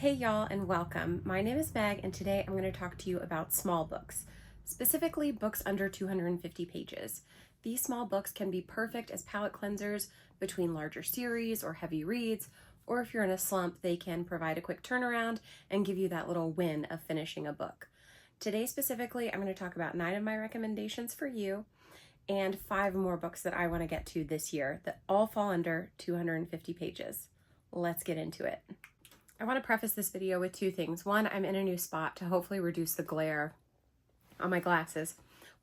Hey y'all and welcome. My name is Meg and today I'm going to talk to you about small books, specifically books under 250 pages. These small books can be perfect as palate cleansers between larger series or heavy reads, or if you're in a slump, they can provide a quick turnaround and give you that little win of finishing a book. Today specifically, I'm going to talk about 9 of my recommendations for you and 5 more books that I want to get to this year that all fall under 250 pages. Let's get into it. I want to preface this video with 2 things. One, I'm in a new spot to hopefully reduce the glare on my glasses.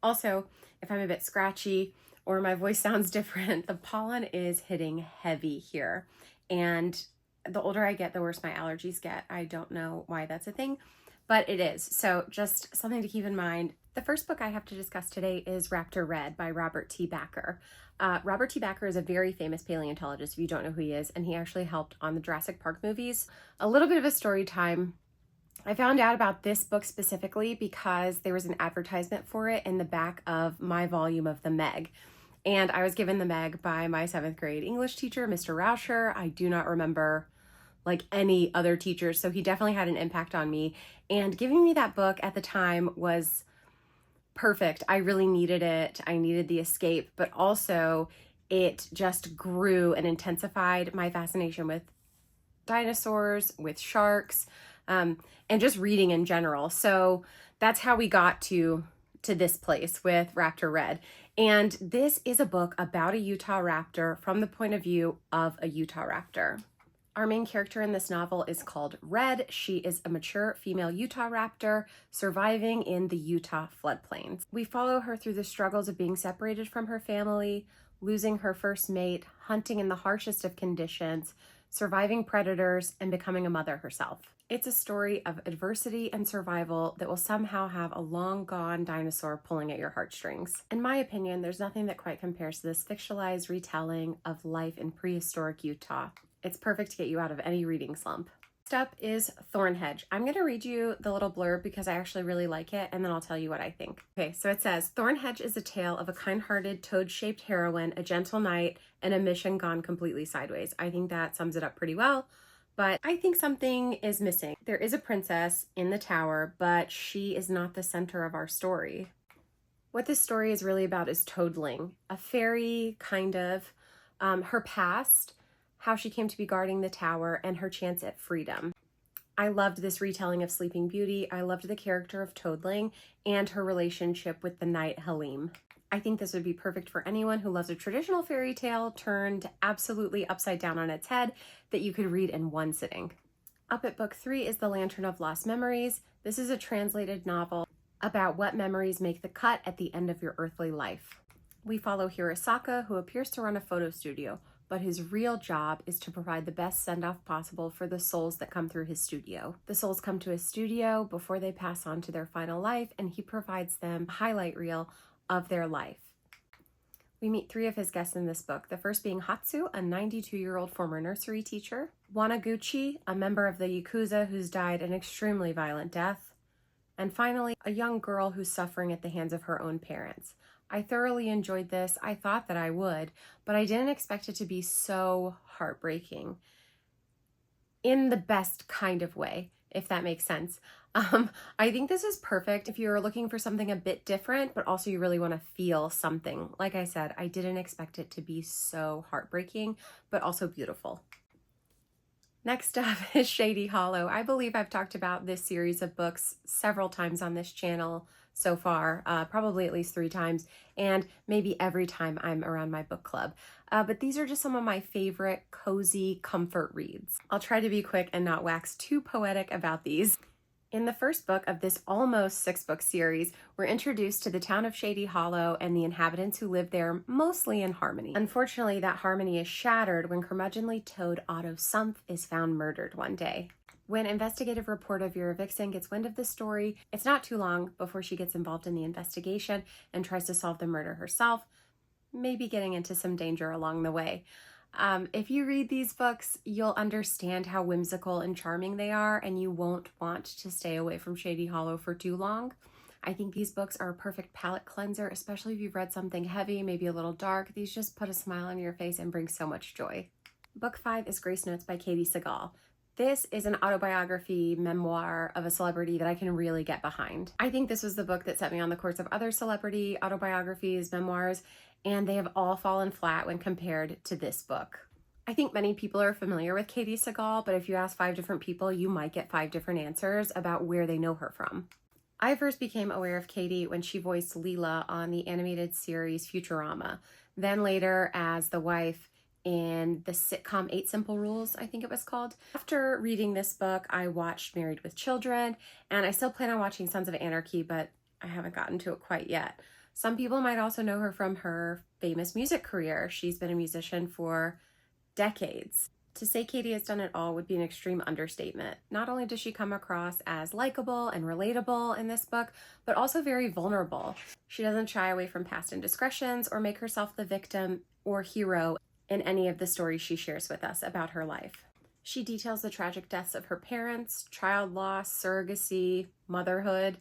Also, if I'm a bit scratchy or my voice sounds different, the pollen is hitting heavy here. And the older I get, the worse my allergies get. I don't know why that's a thing, but it is. So just something to keep in mind. The first book I have to discuss today is Raptor Red by Robert T. Bakker. Robert T. Bakker is a very famous paleontologist, if you don't know who he is, and he actually helped on the Jurassic Park movies. A little bit of a story time. I found out about this book specifically because there was an advertisement for it in the back of my volume of the Meg. And I was given the Meg by my 7th grade English teacher, Mr. Rauscher. I do not remember like any other teachers, so he definitely had an impact on me. And giving me that book at the time was perfect. I really needed it. I needed the escape, but also it just grew and intensified my fascination with dinosaurs, with sharks, and just reading in general. So that's how we got to this place with Raptor Red. And this is a book about a Utah raptor from the point of view of a Utah raptor. Our main character in this novel is called Red. She is a mature female Utah raptor surviving in the Utah floodplains. We follow her through the struggles of being separated from her family, losing her first mate, hunting in the harshest of conditions, surviving predators, and becoming a mother herself. It's a story of adversity and survival that will somehow have a long-gone dinosaur pulling at your heartstrings. In my opinion, there's nothing that quite compares to this fictionalized retelling of life in prehistoric Utah. It's perfect to get you out of any reading slump. Next up is Thornhedge. I'm going to read you the little blurb because I actually really like it, and then I'll tell you what I think. Okay, so it says, Thornhedge is a tale of a kind-hearted, toad-shaped heroine, a gentle knight, and a mission gone completely sideways. I think that sums it up pretty well, but I think something is missing. There is a princess in the tower, but she is not the center of our story. What this story is really about is toadling, a fairy, kind of, her past, how she came to be guarding the tower, and her chance at freedom. I loved this retelling of Sleeping Beauty. I loved the character of Toadling and her relationship with the knight Halim. I think this would be perfect for anyone who loves a traditional fairy tale turned absolutely upside down on its head that you could read in one sitting. Up at book 3 is The Lantern of Lost Memories. This is a translated novel about what memories make the cut at the end of your earthly life. We follow Hirosaka, who appears to run a photo studio, but his real job is to provide the best send-off possible for the souls that come through his studio. The souls come to his studio before they pass on to their final life, and he provides them a highlight reel of their life. We meet 3 of his guests in this book, the first being Hatsu, a 92-year-old former nursery teacher, Wanaguchi, a member of the Yakuza who's died an extremely violent death, and finally, a young girl who's suffering at the hands of her own parents. I thoroughly enjoyed this. I thought that I would, but I didn't expect it to be so heartbreaking in the best kind of way, if that makes sense. I think this is perfect if you're looking for something a bit different, but also you really want to feel something. Like I said, I didn't expect it to be so heartbreaking, but also beautiful. Next up is Shady Hollow. I believe I've talked about this series of books several times on this channel so far, probably at least 3 times, and maybe every time I'm around my book club. But these are just some of my favorite cozy comfort reads. I'll try to be quick and not wax too poetic about these. In the first book of this almost 6-book series, we're introduced to the town of Shady Hollow and the inhabitants who live there mostly in harmony. Unfortunately, that harmony is shattered when curmudgeonly toad Otto Sumpf is found murdered one day. When investigative reporter Vera Vixen gets wind of the story, it's not too long before she gets involved in the investigation and tries to solve the murder herself, maybe getting into some danger along the way. If you read these books, you'll understand how whimsical and charming they are, and you won't want to stay away from Shady Hollow for too long. I think these books are a perfect palate cleanser, especially if you've read something heavy, maybe a little dark. These just put a smile on your face and bring so much joy. Book 5 is Grace Notes by Katie Segal. This is an autobiography memoir of a celebrity that I can really get behind. I think this was the book that set me on the course of other celebrity autobiographies, memoirs, and they have all fallen flat when compared to this book. I think many people are familiar with Katie Sagal, but if you ask 5 different people, you might get 5 different answers about where they know her from. I first became aware of Katie when she voiced Leela on the animated series Futurama, then later as the wife in the sitcom 8 Simple Rules, I think it was called. After reading this book, I watched Married with Children, and I still plan on watching Sons of Anarchy, but I haven't gotten to it quite yet. Some people might also know her from her famous music career. She's been a musician for decades. To say Katie has done it all would be an extreme understatement. Not only does she come across as likable and relatable in this book, but also very vulnerable. She doesn't shy away from past indiscretions or make herself the victim or hero in any of the stories she shares with us about her life. She details the tragic deaths of her parents, child loss, surrogacy, motherhood,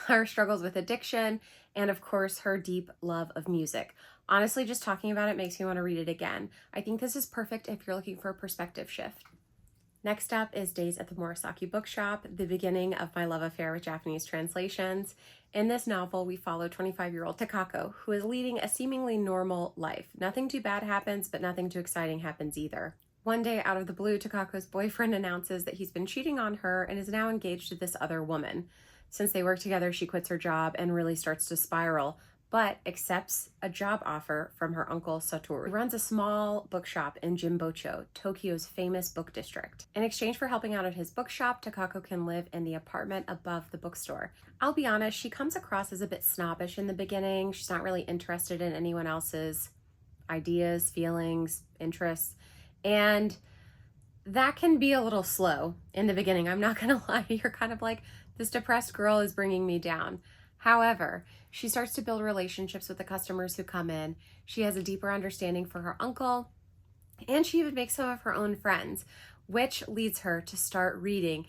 her struggles with addiction, and of course, her deep love of music. Honestly, just talking about it makes me want to read it again. I think this is perfect if you're looking for a perspective shift. Next up is Days at the Murasaki Bookshop, the beginning of my love affair with Japanese translations. In this novel, we follow 25-year-old Takako, who is leading a seemingly normal life. Nothing too bad happens, but nothing too exciting happens either. One day, out of the blue, Takako's boyfriend announces that he's been cheating on her and is now engaged to this other woman. Since they work together, she quits her job and really starts to spiral, but accepts a job offer from her uncle Satoru, who runs a small bookshop in Jimbocho, Tokyo's famous book district. In exchange for helping out at his bookshop, Takako can live in the apartment above the bookstore. I'll be honest, she comes across as a bit snobbish in the beginning. She's not really interested in anyone else's ideas, feelings, interests, and that can be a little slow in the beginning. I'm not gonna lie, you're kind of like, this depressed girl is bringing me down. However, she starts to build relationships with the customers who come in. She has a deeper understanding for her uncle, and she even makes some of her own friends, which leads her to start reading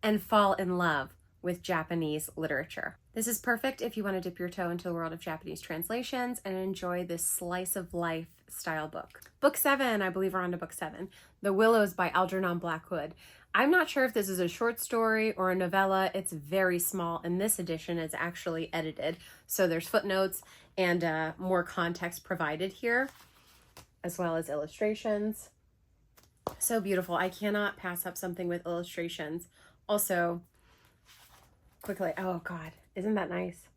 and fall in love with Japanese literature. This is perfect if you want to dip your toe into the world of Japanese translations and enjoy this slice of life style book. Book 7, I believe we're on to book 7, The Willows by Algernon Blackwood. I'm not sure if this is a short story or a novella. It's very small, and this edition is actually edited. So there's footnotes and more context provided here, as well as illustrations. So beautiful. I cannot pass up something with illustrations. Also, quickly, oh God, isn't that nice?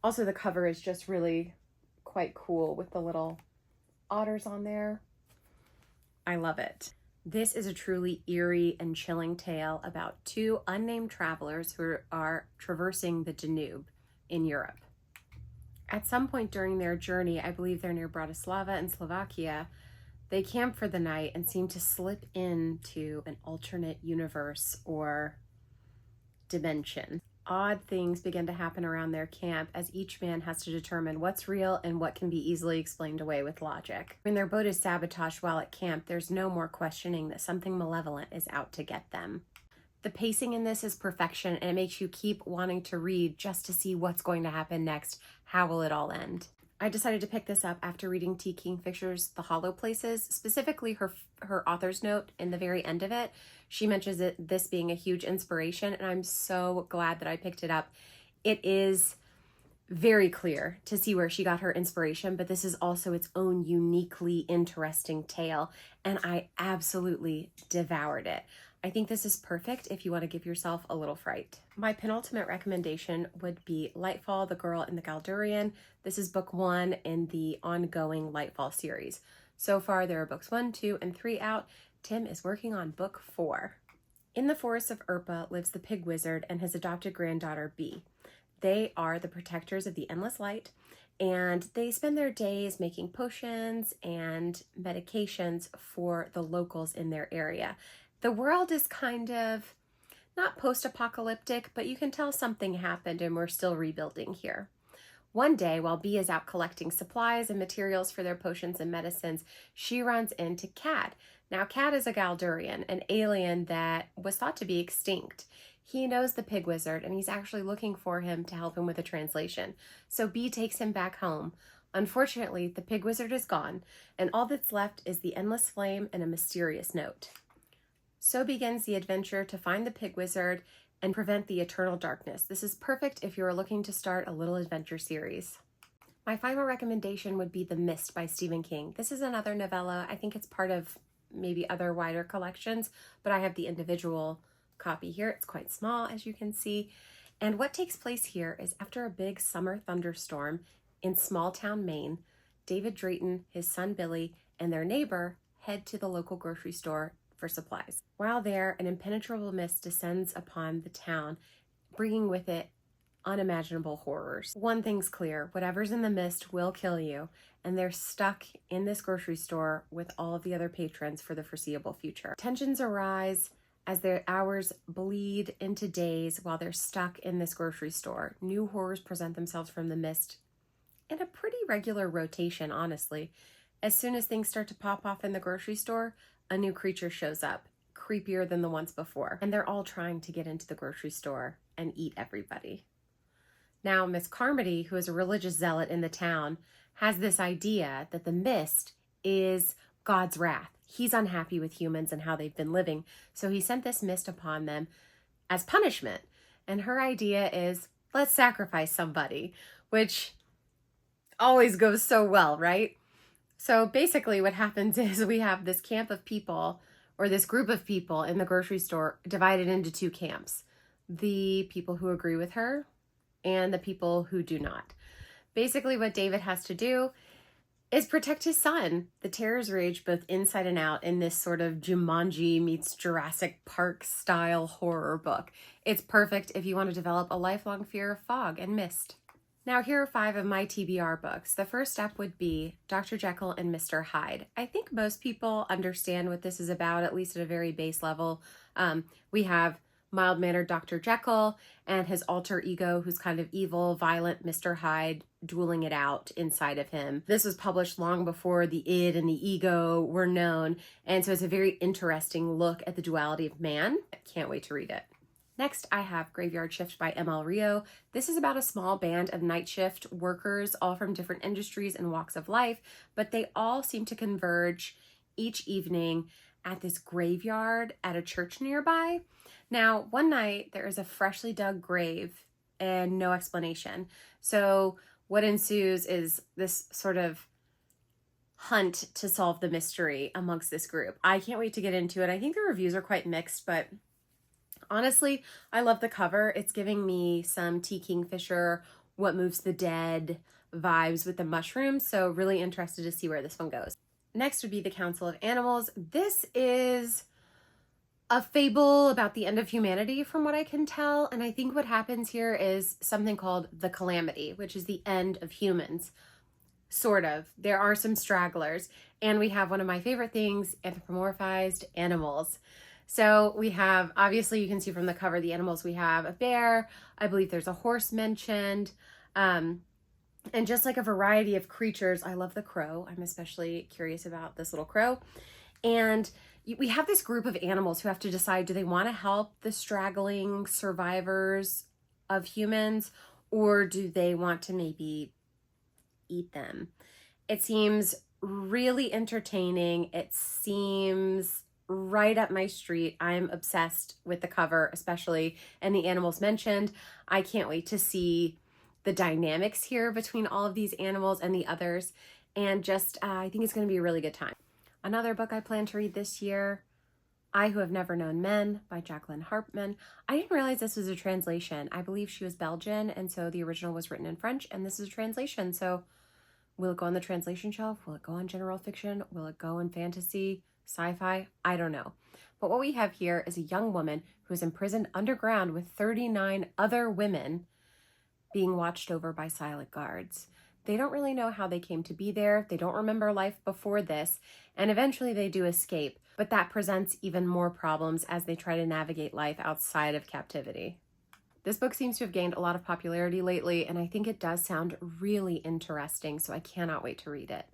Also, the cover is just really quite cool with the little otters on there. I love it. This is a truly eerie and chilling tale about 2 unnamed travelers who are traversing the Danube in Europe. At some point during their journey, I believe they're near Bratislava in Slovakia, they camp for the night and seem to slip into an alternate universe or dimension. Odd things begin to happen around their camp as each man has to determine what's real and what can be easily explained away with logic. When their boat is sabotaged while at camp, there's no more questioning that something malevolent is out to get them. The pacing in this is perfection, and it makes you keep wanting to read just to see what's going to happen next. How will it all end? I decided to pick this up after reading T. Kingfisher's The Hollow Places, specifically her author's note in the very end of it. She mentions this being a huge inspiration, and I'm so glad that I picked it up. It is very clear to see where she got her inspiration, but this is also its own uniquely interesting tale, and I absolutely devoured it. I think this is perfect if you want to give yourself a little fright. My penultimate recommendation would be Lightfall, The Girl in the Galdurian. This is book 1 in the ongoing Lightfall series. So far, there are books 1, 2, and 3 out. Tim is working on book 4. In the forests of Urpa lives the pig wizard and his adopted granddaughter, Bee. They are the protectors of the endless light, and they spend their days making potions and medications for the locals in their area. The world is kind of not post-apocalyptic, but you can tell something happened and we're still rebuilding here. One day, while Bee is out collecting supplies and materials for their potions and medicines, she runs into Cad. Now, Cad is a Galdurian, an alien that was thought to be extinct. He knows the pig wizard, and he's actually looking for him to help him with a translation. So Bee takes him back home, Unfortunately, the pig wizard is gone, and all that's left is the endless flame and a mysterious note. So begins the adventure to find the pig wizard and prevent the eternal darkness. This is perfect if you are looking to start a little adventure series. My final recommendation would be The Mist by Stephen King. This is another novella. I think it's part of maybe other wider collections, but I have the individual copy here. It's quite small, as you can see. And what takes place here is after a big summer thunderstorm in small town Maine, David Drayton, his son Billy, and their neighbor head to the local grocery store for supplies. While there, an impenetrable mist descends upon the town, bringing with it unimaginable horrors. One thing's clear, whatever's in the mist will kill you, and they're stuck in this grocery store with all of the other patrons for the foreseeable future. Tensions arise as their hours bleed into days while they're stuck in this grocery store. New horrors present themselves from the mist in a pretty regular rotation, honestly. As soon as things start to pop off in the grocery store, a new creature shows up, creepier than the ones before, and they're all trying to get into the grocery store and eat everybody. Now, Miss Carmody, who is a religious zealot in the town, has this idea that the mist is God's wrath. He's unhappy with humans and how they've been living, so he sent this mist upon them as punishment. And her idea is, let's sacrifice somebody, which always goes so well, right? So basically what happens is we have this camp of people, or this group of people in the grocery store, divided into two camps. The people who agree with her and the people who do not. Basically what David has to do is protect his son. The terrors rage both inside and out in this sort of Jumanji meets Jurassic Park style horror book. It's perfect if you want to develop a lifelong fear of fog and mist. Now here are 5 of my TBR books. The first step would be Dr. Jekyll and Mr. Hyde. I think most people understand what this is about, at least at a very base level. We have mild-mannered Dr. Jekyll and his alter ego, who's kind of evil, violent Mr. Hyde, dueling it out inside of him. This was published long before the id and the ego were known, and so it's a very interesting look at the duality of man. I can't wait to read it. Next, I have Graveyard Shift by M.L. Rio. This is about a small band of night shift workers, all from different industries and walks of life, but they all seem to converge each evening at this graveyard at a church nearby. Now, one night there is a freshly dug grave and no explanation. So what ensues is this sort of hunt to solve the mystery amongst this group. I can't wait to get into it. I think the reviews are quite mixed, but honestly, I love the cover. It's giving me some T. Kingfisher, What Moves the Dead vibes with the mushrooms, so really interested to see where this one goes. Next would be The Council of Animals. This is a fable about the end of humanity from what I can tell, and I think what happens here is something called the calamity, which is the end of humans. Sort of. There are some stragglers, and we have one of my favorite things, anthropomorphized animals. So we have, obviously you can see from the cover, the animals. We have a bear, I believe there's a horse mentioned, and just like a variety of creatures. I love the crow. I'm especially curious about this little crow. And we have this group of animals who have to decide, do they want to help the straggling survivors of humans, or do they want to maybe eat them? It seems really entertaining. It seems right up my street. I'm obsessed with the cover, especially, and the animals mentioned. I can't wait to see the dynamics here between all of these animals and the others, and just I think it's going to be a really good time. Another book I plan to read this year, I Who Have Never Known Men by Jacqueline Harpman. I didn't realize this was a translation. I believe she was Belgian, and so the original was written in French, and this is a translation. So will it go on the translation shelf? Will it go on general fiction? Will it go in fantasy, sci-fi? I don't know. But what we have here is a young woman who is imprisoned underground with 39 other women being watched over by silent guards. They don't really know how they came to be there. They don't remember life before this, and eventually they do escape, but that presents even more problems as they try to navigate life outside of captivity. This book seems to have gained a lot of popularity lately, and I think it does sound really interesting, so I cannot wait to read it.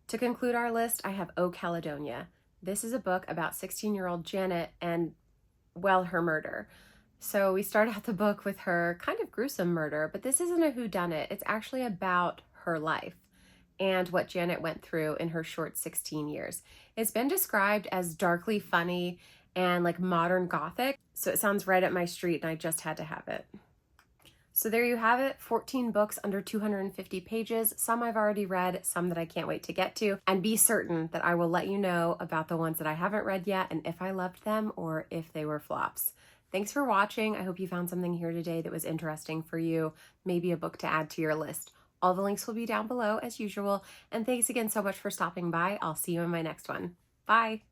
To conclude our list, I have O Caledonia. This is a book about 16-year-old Janet and, well, her murder. So we start out the book with her kind of gruesome murder, but this isn't a whodunit. It's actually about her life. and what Janet went through in her short 16 years. It's been described as darkly funny and like modern gothic, so it sounds right up my street and I just had to have it. So there you have it, 14 books under 250 pages. Some I've already read, some that I can't wait to get to, and be certain that I will let you know about the ones that I haven't read yet and if I loved them or if they were flops. Thanks for watching. I hope you found something here today that was interesting for you, maybe a book to add to your list. All the links will be down below as usual, and thanks again so much for stopping by. I'll see you in my next one. Bye.